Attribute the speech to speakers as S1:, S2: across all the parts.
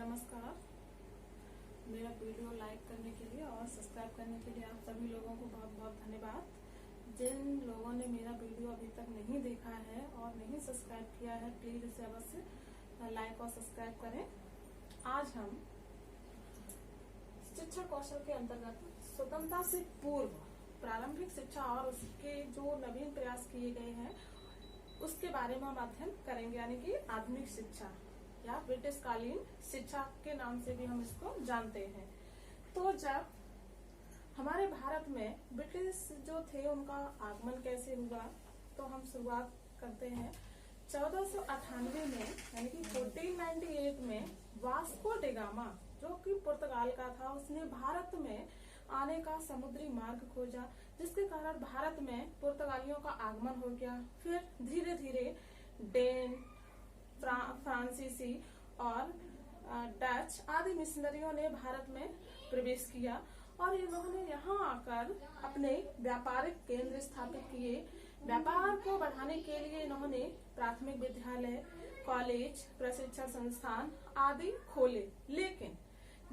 S1: नमस्कार। मेरा video like करने के लिए और सब्सक्राइब करने के लिए आप सभी लोगों को बहुत बहुत धन्यवाद। जिन लोगों ने मेरा वीडियो अभी तक नहीं देखा है और नहीं सब्सक्राइब किया है, प्लीज इसे अवश्य लाइक और सब्सक्राइब करें। आज हम शिक्षा कौशल के अंतर्गत स्वतंत्रता से पूर्व प्रारंभिक शिक्षा और उसके जो नवीन प्रयास किए गए हैं उसके बारे में हम अध्ययन करेंगे, यानी कि आधुनिक शिक्षा या ब्रिटिश कालीन शिक्षा के नाम से भी हम इसको जानते हैं। तो जब हमारे भारत में ब्रिटिश जो थे उनका आगमन कैसे हुआ, तो हम शुरुआत करते हैं 1498 में, यानी कि 1498 में वास्को डी गामा जो कि पुर्तगाल का था, उसने भारत में आने का समुद्री मार्ग खोजा, जिसके कारण भारत में पुर्तगालियों का आगमन हो गया। फिर धीरे धीरे डेन, फ्रांसीसी और डच आदि मिशनरियों ने भारत में प्रवेश किया और इन्होंने यहाँ आकर अपने व्यापारिक केंद्र स्थापित किए। व्यापार को बढ़ाने के लिए इन्होंने प्राथमिक विद्यालय, कॉलेज, प्रशिक्षण संस्थान आदि खोले, लेकिन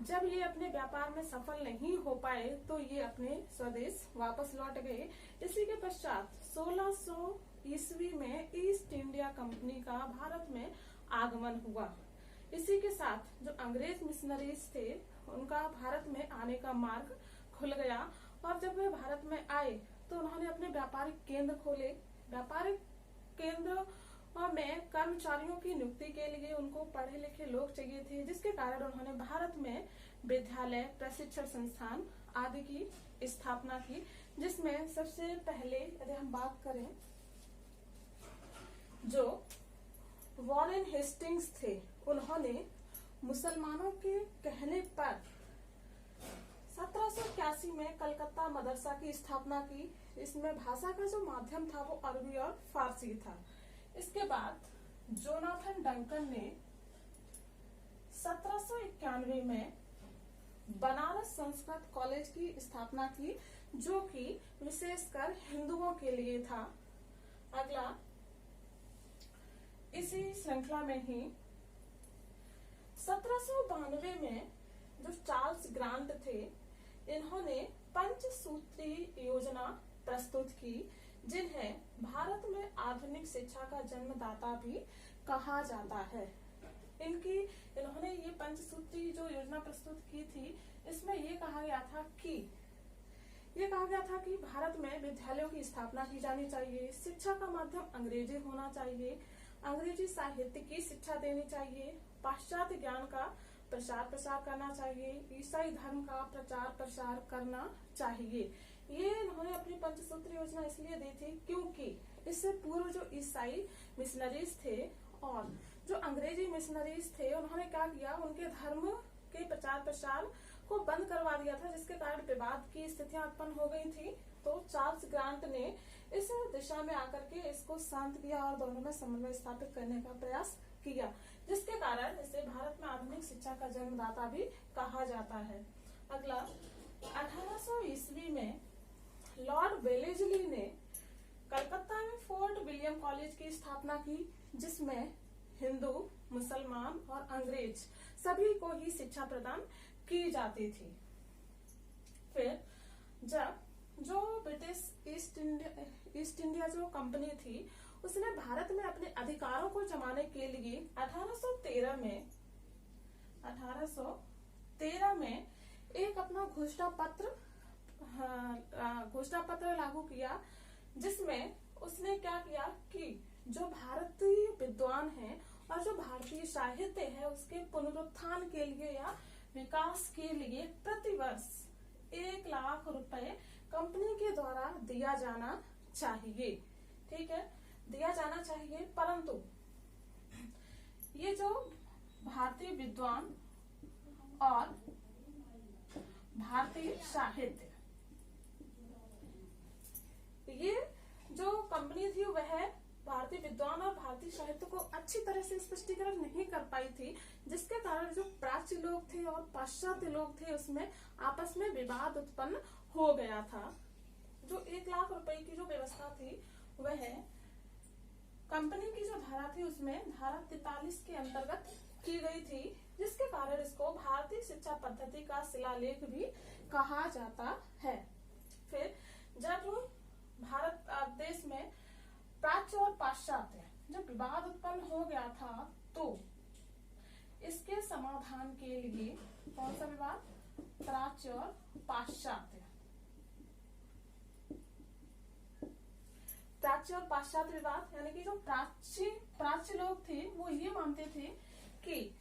S1: जब ये अपने व्यापार में सफल नहीं हो पाए तो ये अपने स्वदेश वापस लौट गए। इसी के पश्चात 1600 ईस्वी में ईस्ट इंडिया कंपनी का भारत में आगमन हुआ। इसी के साथ जो अंग्रेज मिशनरीज थे उनका भारत में आने का मार्ग खुल गया और जब वे भारत में आए तो उन्होंने अपने व्यापारिक केंद्र खोले। व्यापारिक केंद्र में कर्मचारियों की नियुक्ति के लिए उनको पढ़े लिखे लोग चाहिए थे, जिसके कारण उन्होंने भारत में विद्यालय, प्रशिक्षण संस्थान आदि की स्थापना की, जिसमें सबसे पहले यदि हम बात करें जो वॉरेन हेस्टिंग्स थे, उन्होंने मुसलमानों के कहने पर 1781 में कलकत्ता मदरसा की स्थापना की। इसमें भाषा का जो माध्यम था वो अरबी और फारसी था। इसके बाद जोनाथन डंकन ने 1791 में बनारस संस्कृत कॉलेज की स्थापना की, जो कि विशेषकर हिंदुओं के लिए था। अगला इसी श्रृंखला में ही 1792 में जो चार्ल्स ग्रांट थे, इन्होंने पंचसूत्री योजना प्रस्तुत की, जिन्हें भारत में आधुनिक शिक्षा का जन्मदाता भी कहा जाता है। इन्होंने ये पंचसूत्री जो योजना प्रस्तुत की थी, इसमें ये कहा गया था कि भारत में विद्यालयों की स्थापना की जानी चाहिए, शिक्षा का माध्यम अंग्रेजी होना चाहिए, अंग्रेजी साहित्य की शिक्षा देनी चाहिए, पाश्चात्य ज्ञान का प्रसार करना चाहिए, ईसाई धर्म का प्रचार प्रसार करना चाहिए। ये इन्होंने अपनी पंचसूत्री योजना इसलिए दी थी क्योंकि इससे पूर्व जो ईसाई मिशनरीज थे और जो अंग्रेजी मिशनरीज थे, उन्होंने क्या किया, उनके धर्म के प्रचार प्रसार को बंद करवा दिया था, जिसके कारण विवाद की स्थितियां उत्पन्न हो गई थी। तो चार्ल्स ग्रांट ने इस दिशा में आकर के इसको शांत किया और दोनों में समन्वय स्थापित करने का प्रयास किया, जिसके कारण इसे भारत में आधुनिक शिक्षा का जन्मदाता भी कहा जाता है। अगला 1800 ईस्वी में लॉर्ड वेलेस्ली ने कलकत्ता में फोर्ट विलियम कॉलेज की स्थापना की, जिसमें हिंदू, मुसलमान और अंग्रेज सभी को ही शिक्षा प्रदान की जाती थी। फिर जब जो ब्रिटिश ईस्ट इंडिया जो कंपनी थी, उसने भारत में अपने अधिकारों को जमाने के लिए 1813 में एक अपना घोषणा पत्र लागू किया, जिसमें उसने क्या किया कि जो भारतीय विद्वान हैं और जो भारतीय साहित्य है उसके पुनरुत्थान के लिए या विकास के लिए प्रतिवर्ष 1 लाख रुपए कंपनी के द्वारा दिया जाना चाहिए। ठीक है, दिया जाना चाहिए, परंतु ये जो भारतीय विद्वान और भारतीय साहित्य, ये जो कंपनी थी वह भारतीय विद्वान और भारतीय साहित्य को अच्छी तरह से स्पष्टीकरण नहीं कर पाई थी, जिसके कारण जो प्राच्य लोग थे और पाश्चात्य लोग थे उसमें आपस में विवाद उत्पन्न हो गया था। जो 1 लाख रुपए की जो व्यवस्था थी वह कंपनी की जो धारा थी उसमें धारा 43 के अंतर्गत की गई थी, जिसके कारण पद्धति का शिलालेख भी कहा जाता है। फिर जब भारत देश में प्राच्य और पाश्चात्य जब विवाद उत्पन्न हो गया था, तो इसके समाधान के लिए कौन सा विवाद? प्राच्य और पाश्चात्य। प्राच्य और पाश्चात्य विवाद यानी कि जो प्राच्य लोग थे वो ये मानते थे कि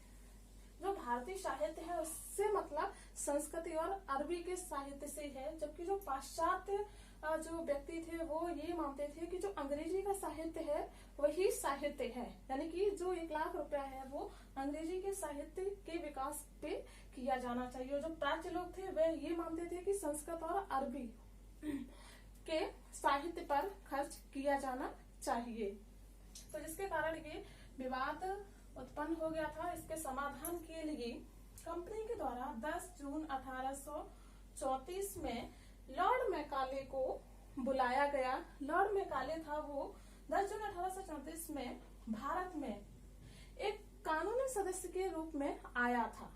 S1: जो भारतीय साहित्य है उससे मतलब संस्कृति और अरबी के साहित्य से है, जबकि जो पाश्चात्य जो व्यक्ति थे वो ये मानते थे कि जो अंग्रेजी का साहित्य है वही साहित्य है, यानी कि जो 1 लाख रुपया है वो अंग्रेजी के साहित्य के विकास पे किया जाना चाहिए। और जो प्राच्य लोग थे वे ये मानते थे कि संस्कृत और अरबी के साहित्य पर खर्च किया जाना चाहिए। तो जिसके कारण ये विवाद उत्पन्न हो गया था। इसके समाधान के लिए कंपनी के द्वारा 10 जून 1834 में लॉर्ड मैकाले को बुलाया गया। लॉर्ड मैकाले था वो 10 जून 1834 में भारत में एक कानूनी सदस्य के रूप में आया था।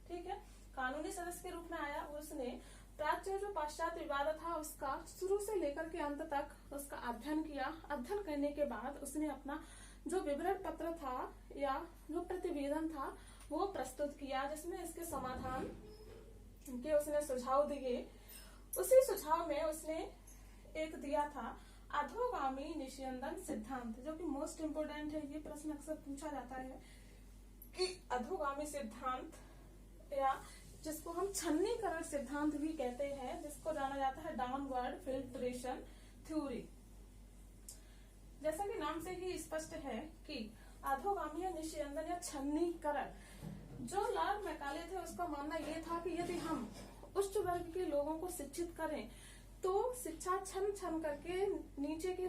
S1: ठीक है, कानूनी सदस्य के रूप में आया। उसने प्राच्य जो पाश्चात्य विवाद था उसका शुरू से लेकर के अंत तक उसका अध्ययन किया। अध्ययन करने के बाद उसने अपना जो विवरण पत्र था या जो प्रतिवेदन था वो प्रस्तुत किया, जिसमें इसके समाधान के उसने सुझाव दिए। उसी सुझाव में उसने एक दिया था अधोगामी निस्यंदन सिद्धांत, जो कि मोस्ट इम्पोर्टेंट है। ये प्रश्न अक्सर पूछा जाता है कि अधोगामी सिद्धांत या जिसको हम छन्नीकरण सिद्धांत भी कहते हैं, जिसको जाना जाता है डाउनवर्ड फिल्ट्रेशन थ्योरी। जैसा कि नाम से ही स्पष्ट है कि अधोगामी या निस्यंदन या छन्नीकरण, जो लॉर्ड मैकाले थे उसका मानना यह था कि यदि हम उच्च वर्ग के लोगों को शिक्षित करें तो शिक्षा छन छन करके नीचे के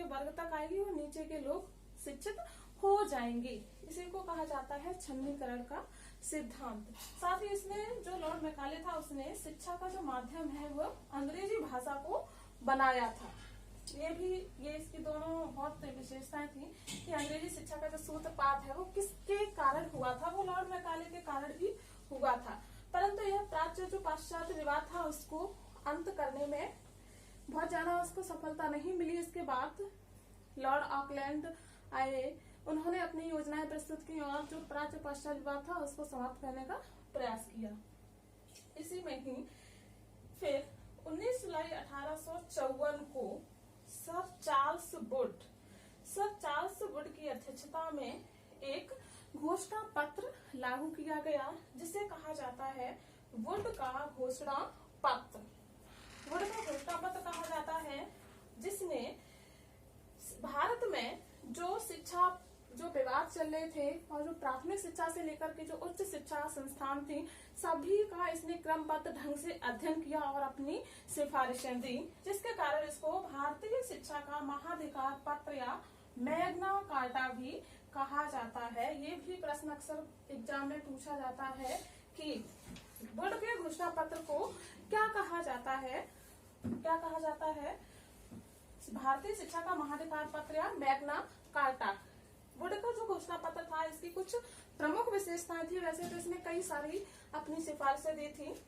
S1: वर्ग तक आएगी और नीचे के लोग शिक्षित हो जाएंगे। इसी को कहा जाता है छन्नीकरण का सिद्धांत। साथ ही इसने जो लॉर्ड मैकाले था उसने शिक्षा का जो माध्यम है वो अंग्रेजी भाषा को बनाया था। ये इसकी दोनों बहुत विशेषताएं थी कि अंग्रेजी शिक्षा का जो सूत्रपात है वो किसके कारण हुआ था, वो लॉर्ड मैकाले के कारण ही हुआ था। परंतु यह प्राच्य जो पाश्चात्य विवाद था उसको अंत करने में बहुत ज्यादा उसको सफलता नहीं मिली। इसके बाद लॉर्ड ऑकलैंड आए, उन्होंने अपनी योजनाएं प्रस्तुत की और जो प्राच्य पाश्चात्य विवाद था उसको समाप्त करने का प्रयास किया। इसी में ही फिर 19 जुलाई 1854 को सर चार्ल्स वुड की अध्यक्षता में एक घोषणा पत्र लागू किया गया, जिसे कहा जाता है वुड का घोषणा पत्र। वुड का घोषणा पत्र कहा जाता है, जिसने भारत में जो शिक्षा जो विवाद चल रहे थे और जो प्राथमिक शिक्षा से लेकर के जो उच्च शिक्षा संस्थान थी सभी का इसने क्रमबद्ध ढंग से अध्ययन किया और अपनी सिफारिशें दी, जिसके कारण इसको भारतीय शिक्षा का महाधिकार पत्र या मैग्ना कार्टा भी कहा जाता है। ये भी प्रश्न अक्सर एग्जाम में पूछा जाता है कि वुड के घोषणा पत्र को क्या कहा जाता है, भारतीय शिक्षा का महाधिकार पत्र या मैग्ना कार्टा। वुड का जो घोषणा पत्र था इसकी कुछ प्रमुख विशेषताएं थी। वैसे तो इसने कई सारी अपनी सिफारिशें दी थी।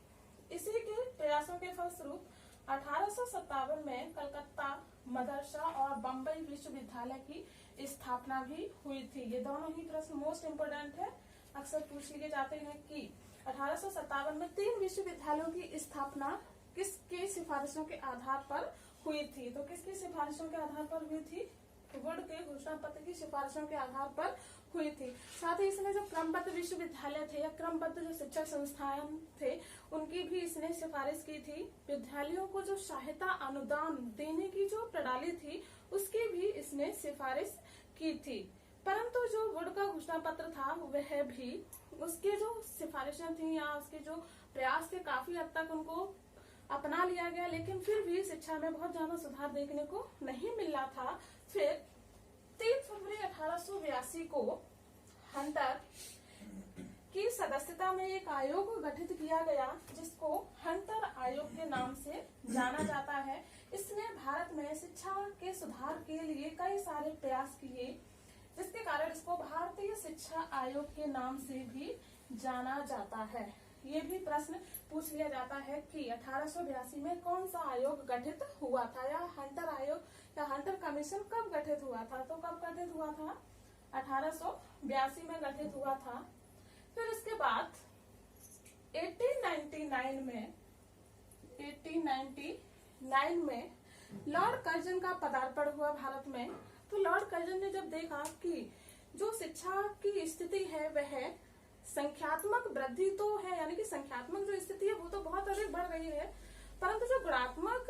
S1: इसी के प्रयासों के फलस्वरूप 1857 में कलकत्ता मदरसा और बम्बई विश्वविद्यालय की स्थापना भी हुई थी। ये दोनों ही प्रश्न मोस्ट इम्पोर्टेंट है, अक्सर पूछ लिए जाते हैं कि 1857 में 3 विश्वविद्यालयों की स्थापना किसके सिफारिशों के आधार पर हुई थी। तो किसकी सिफारिशों के आधार पर हुई थी? वुड के घोषणा पत्र की सिफारिशों के आधार पर हुई थी। साथ ही इसने जो क्रमबद्ध विश्वविद्यालय थे या क्रमबद्ध जो शिक्षा संस्थान थे उनकी भी इसने सिफारिश की थी। विद्यालयों को जो सहायता अनुदान देने की जो प्रणाली थी उसकी भी इसने सिफारिश की थी। परंतु जो वुड का घोषणा पत्र था वह भी उसके जो सिफारिशें थी या उसके जो प्रयास थे काफी हद तक उनको अपना लिया गया, लेकिन फिर भी शिक्षा में बहुत ज्यादा सुधार देखने को नहीं मिल रहा था। फिर 3 फरवरी 1882 को हंटर की सदस्यता में एक आयोग गठित किया गया, जिसको हंटर आयोग के नाम से जाना जाता है। इसने भारत में शिक्षा के सुधार के लिए कई सारे प्रयास किए, जिसके कारण इसको भारतीय शिक्षा आयोग के नाम से भी जाना जाता है। ये भी प्रश्न पूछ लिया जाता है कि 1882 में कौन सा आयोग गठित हुआ था, या हंटर आयोग या हंटर कमीशन कब गठित हुआ था। तो कब गठित हुआ था, 1882 में गठित हुआ था। फिर इसके बाद 1899 में लॉर्ड कर्जन का पदार्पण हुआ भारत में। तो लॉर्ड कर्जन ने जब देखा कि जो शिक्षा की स्थिति है वह संख्यात्मक वृद्धि तो है, यानी कि संख्यात्मक जो स्थिति है वो तो बहुत अधिक बढ़ रही है, परंतु जो गुणात्मक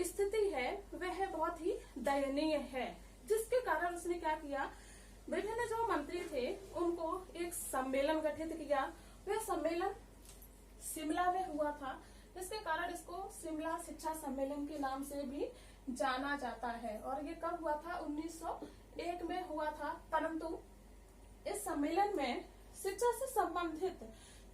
S1: स्थिति है वह बहुत ही दयनीय है, जिसके कारण उसने क्या किया, विभिन्न जो मंत्री थे उनको एक सम्मेलन गठित किया। वह सम्मेलन शिमला में हुआ था, जिसके कारण इसको शिमला शिक्षा सम्मेलन के नाम से भी जाना जाता है। और ये कब हुआ था, 1901 में हुआ था। परंतु इस सम्मेलन में शिक्षा से संबंधित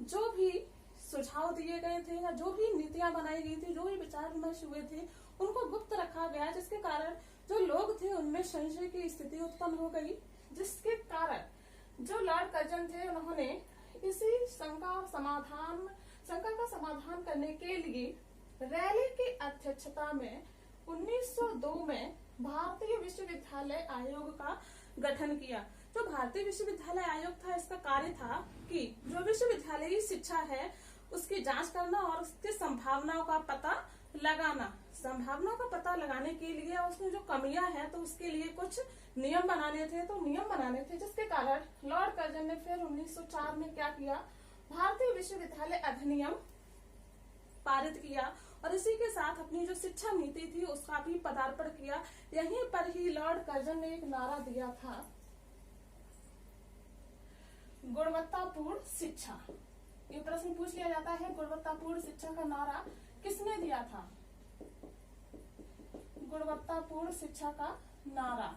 S1: जो भी सुझाव दिए गए थे या जो भी नीतियां बनाई गई थी, जो भी विचार विमर्श हुए थे, उनको गुप्त रखा गया, जिसके कारण जो लोग थे उनमें संशय की स्थिति उत्पन्न हो गई, जिसके कारण जो लॉर्ड कर्जन थे उन्होंने इसी शंका का समाधान करने के लिए रैली की अध्यक्षता में 1902 में भारतीय विश्वविद्यालय आयोग का गठन किया। जो भारतीय विश्वविद्यालय आयोग था, इसका कार्य था कि जो विश्वविद्यालयी शिक्षा है उसकी जांच करना और उसकी संभावनाओं का पता लगाना। संभावनाओं का पता लगाने के लिए उसमें जो कमियां हैं तो उसके लिए कुछ नियम बनाने थे, जिसके कारण लॉर्ड कर्जन ने फिर 1904 में क्या किया, भारतीय विश्वविद्यालय अधिनियम पारित किया और इसी के साथ अपनी जो शिक्षा नीति थी उसका भी पदार्पण किया। यहीं पर ही लॉर्ड कर्जन ने एक नारा दिया था, गुणवत्तापूर्ण शिक्षा। ये प्रश्न पूछ लिया जाता है, गुणवत्तापूर्ण शिक्षा का नारा किसने दिया था। गुणवत्तापूर्ण शिक्षा का नारा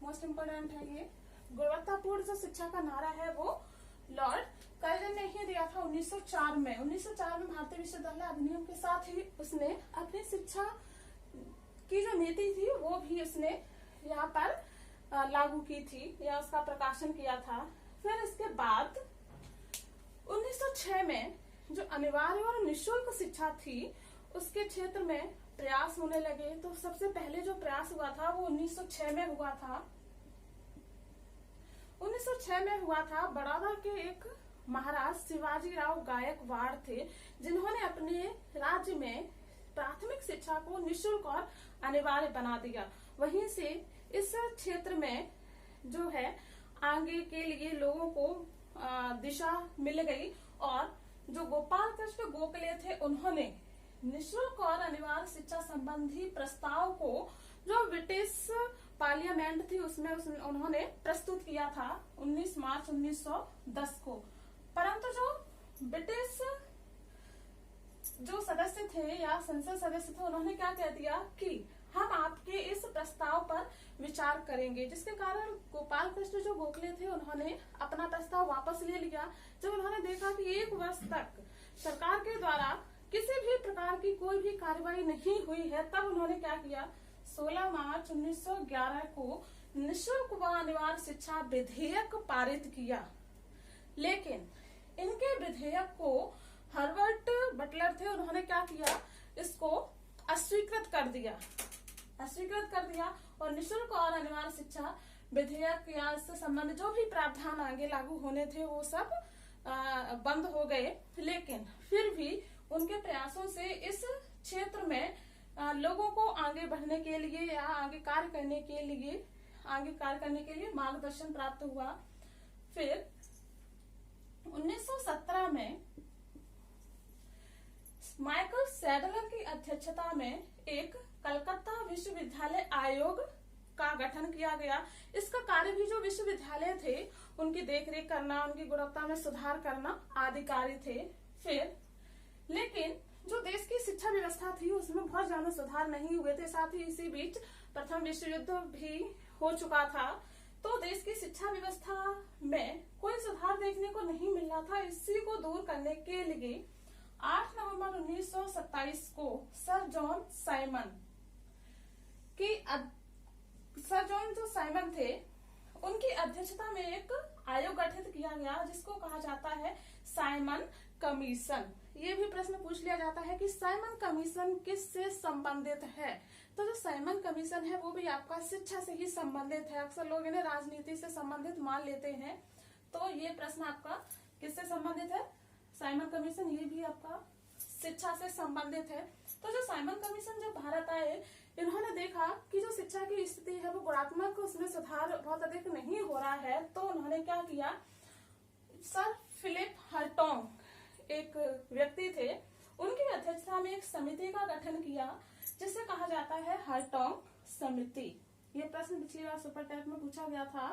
S1: मोस्ट इम्पोर्टेंट है। ये गुणवत्तापूर्ण जो शिक्षा का नारा है वो लॉर्ड कर्जन ने ही दिया था 1904 में। 1904 में भारतीय विश्वविद्यालय अधिनियम के साथ ही उसने अपनी शिक्षा की जो नीति थी वो भी उसने यहाँ पर लागू की थी या उसका प्रकाशन किया था। फिर इसके बाद 1906 में जो अनिवार्य और निःशुल्क शिक्षा थी उसके क्षेत्र में प्रयास होने लगे। तो सबसे पहले जो प्रयास हुआ था वो 1906 में हुआ था। 1906 में हुआ था। बड़ौदा के एक महाराज शिवाजी राव गायकवाड़ थे, जिन्होंने अपने राज्य में प्राथमिक शिक्षा को निःशुल्क और अनिवार्य बना दिया। वहीं से इस क्षेत्र में जो है आगे के लिए लोगों को दिशा मिल गई और जो गोपाल कृष्ण गोखले थे उन्होंने निःशुल्क और अनिवार्य शिक्षा संबंधी प्रस्ताव को जो ब्रिटिश पार्लियामेंट थी उसमें उन्होंने प्रस्तुत किया था 19 मार्च 1910 को। परंतु जो ब्रिटिश जो सदस्य थे या संसद सदस्य थे उन्होंने क्या कह दिया कि हम आपके इस प्रस्ताव पर विचार करेंगे, जिसके कारण गोपाल कृष्ण जो गोखले थे उन्होंने अपना प्रस्ताव वापस ले लिया। जब उन्होंने देखा कि 1 वर्ष तक सरकार के द्वारा किसी भी प्रकार की कोई भी कार्रवाई नहीं हुई है, तब उन्होंने क्या किया, 16 मार्च 1911 को निःशुल्क व अनिवार्य शिक्षा विधेयक पारित किया। लेकिन इनके विधेयक को हर्बर्ट बटलर थे, उन्होंने क्या किया, इसको अस्वीकृत कर दिया और निःशुल्क और अनिवार्य शिक्षा विधेयक या इससे संबंधित जो भी प्रावधान आगे लागू होने थे वो सब बंद हो गए। लेकिन फिर भी उनके प्रयासों से इस क्षेत्र में लोगों को आगे बढ़ने के लिए या आगे कार्य करने के लिए मार्गदर्शन प्राप्त हुआ। फिर 1917 में माइकल सैडलर की अध्यक्षता में एक कलकत्ता विश्वविद्यालय आयोग का गठन किया गया। इसका कार्य भी जो विश्वविद्यालय थे उनकी देखरेख करना, उनकी गुणवत्ता में सुधार करना आदि कार्य थे। फिर लेकिन जो देश की शिक्षा व्यवस्था थी उसमें बहुत ज्यादा सुधार नहीं हुए थे। साथ ही इसी बीच प्रथम विश्व युद्ध भी हो चुका था, तो देश की शिक्षा व्यवस्था में कोई सुधार देखने को नहीं मिल रहा था। इसी को दूर करने के लिए 8 नवंबर 1927 को सर जॉन साइमन जो साइमन थे उनकी अध्यक्षता में एक आयोग गठित किया गया जिसको कहा जाता है साइमन कमीशन। ये भी प्रश्न पूछ लिया जाता है कि साइमन कमीशन किससे संबंधित है। तो जो साइमन कमीशन है वो भी आपका शिक्षा से ही संबंधित है। अक्सर लोग इन्हें राजनीति से संबंधित मान लेते हैं, तो ये प्रश्न आपका किससे संबंधित है, साइमन कमीशन, ये भी आपका शिक्षा से संबंधित है। तो जो साइमन कमीशन जब भारत आए, इन्होंने देखा कि जो शिक्षा की स्थिति है वो गुणात्मक, उसमें सुधार बहुत अधिक नहीं हो रहा है। तो उन्होंने क्या किया, सर फिलिप हर्टोग एक व्यक्ति थे, उनकी अध्यक्षता में एक समिति का गठन किया जिसे कहा जाता है हर्टोग समिति। ये प्रश्न पिछली बार सुपर टैग में पूछा गया था।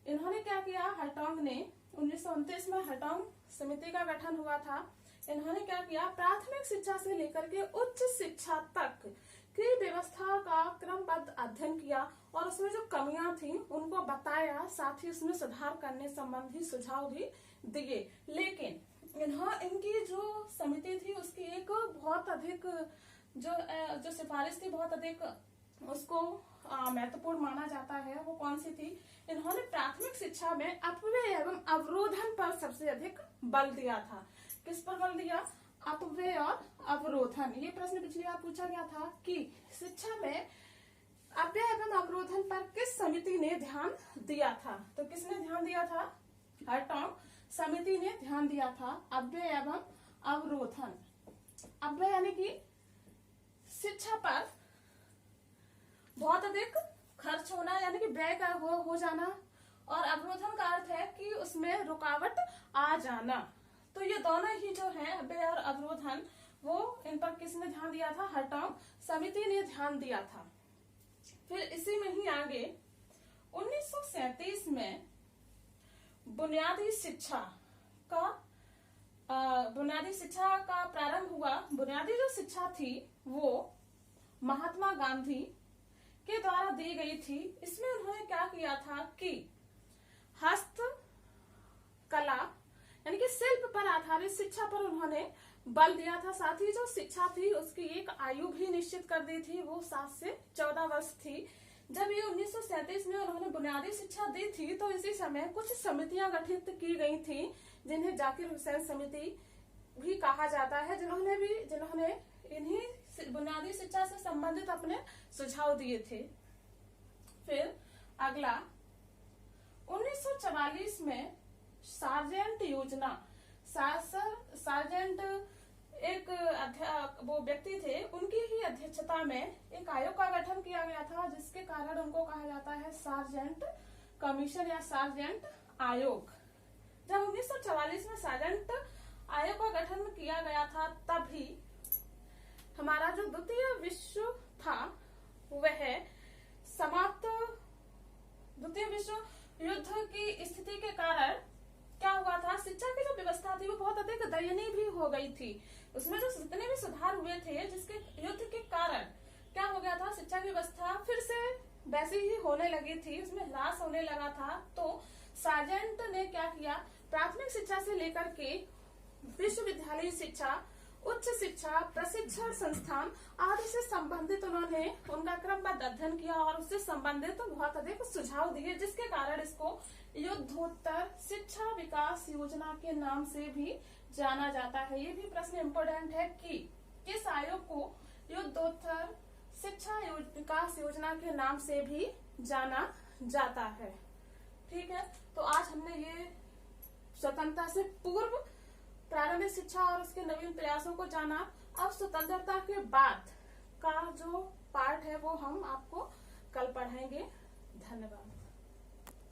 S1: इन्होंने क्या किया, हर्टोग ने 1929 में हर्टोग समिति का गठन हुआ था। इन्होंने क्या किया, प्राथमिक शिक्षा से लेकर के उच्च शिक्षा तक की व्यवस्था का क्रमबद्ध अध्ययन किया और उसमें जो कमियां थी उनको बताया, साथ ही उसमें सुधार करने संबंधी सुझाव भी दिए। लेकिन इनकी जो समिति थी उसकी एक बहुत अधिक जो सिफारिश थी, बहुत अधिक उसको महत्वपूर्ण माना जाता है। वो कौन सी थी, इन्होंने प्राथमिक शिक्षा में अपव्यय एवं अवरोधन पर सबसे अधिक बल दिया था। किस पर बल दिया, अपव्यय और अवरोधन। ये प्रश्न पिछली बार पूछा गया था कि शिक्षा में अपव्यय एवं अवरोधन पर किस समिति ने ध्यान दिया था। तो किसने ध्यान दिया था, हर्टोग समिति ने ध्यान दिया था अपव्यय एवं अवरोधन। अपव्यय यानी कि शिक्षा पर बहुत अधिक खर्च होना, यानी कि व्यय का हो जाना, और अवरोधन का अर्थ है कि उसमें रुकावट आ जाना। तो ये दोनों ही जो है व्यय और अवरोधन, वो इन पर किसने ध्यान दिया था, हर्टोग समिति ने ध्यान दिया था। फिर इसी में ही आगे 1937 में बुनियादी शिक्षा का प्रारंभ हुआ। बुनियादी जो शिक्षा थी वो महात्मा गांधी के द्वारा दी गई थी। इसमें उन्होंने क्या किया था कि हस्त कला यानी कि शिल्प पर आधारित शिक्षा पर उन्होंने बल दिया था। साथ ही जो शिक्षा थी उसकी एक आयु भी निश्चित कर दी थी, वो 7 से 14 वर्ष थी। जब ये 1937 में उन्होंने बुनियादी शिक्षा दी थी तो इसी समय कुछ समितियां गठित की गई थी जिन्हें जाकिर हुसैन समिति भी कहा जाता है, जिन्होंने इन्हीं बुनियादी शिक्षा से संबंधित अपने सुझाव दिए थे। फिर अगला 1944 में सार्जेंट योजना, सार्जेंट एक वो व्यक्ति थे, उनकी ही अध्यक्षता में एक आयोग का गठन किया गया था जिसके कारण उनको कहा जाता है सार्जेंट कमीशन या सार्जेंट आयोग। जब 1944 में सार्जेंट आयोग का गठन किया गया था तभी हमारा जो द्वितीय विश्व था वह समाप्त। द्वितीय विश्व युद्ध की स्थिति के कारण क्या हुआ था, शिक्षा की जो व्यवस्था थी वो बहुत अधिक दयनीय भी हो गई थी। उसमें जो जितने भी सुधार हुए थे जिसके युद्ध के कारण क्या हो गया था, शिक्षा की व्यवस्था फिर से वैसी ही होने लगी थी, उसमें ह्रास होने लगा था। तो सार्जेंट ने क्या किया, प्राथमिक शिक्षा से लेकर के विश्वविद्यालय शिक्षा, उच्च शिक्षा, प्रशिक्षण संस्थान आदि से संबंधित उन्होंने उनका क्रमबद्ध अध्ययन किया और उससे संबंधित बहुत अधिक सुझाव दिए, जिसके कारण इसको युद्धोत्तर शिक्षा विकास योजना के नाम से भी जाना जाता है। ये भी प्रश्न इम्पोर्टेंट है कि किस आयोग को युद्धोत्तर शिक्षा विकास योजना के नाम से भी जाना जाता है। ठीक है, तो आज हमने ये स्वतंत्रता से पूर्व प्रारंभिक शिक्षा और उसके नवीन प्रयासों को जाना। अब स्वतंत्रता के बाद का जो पार्ट है वो हम आपको कल पढ़ाएंगे। धन्यवाद।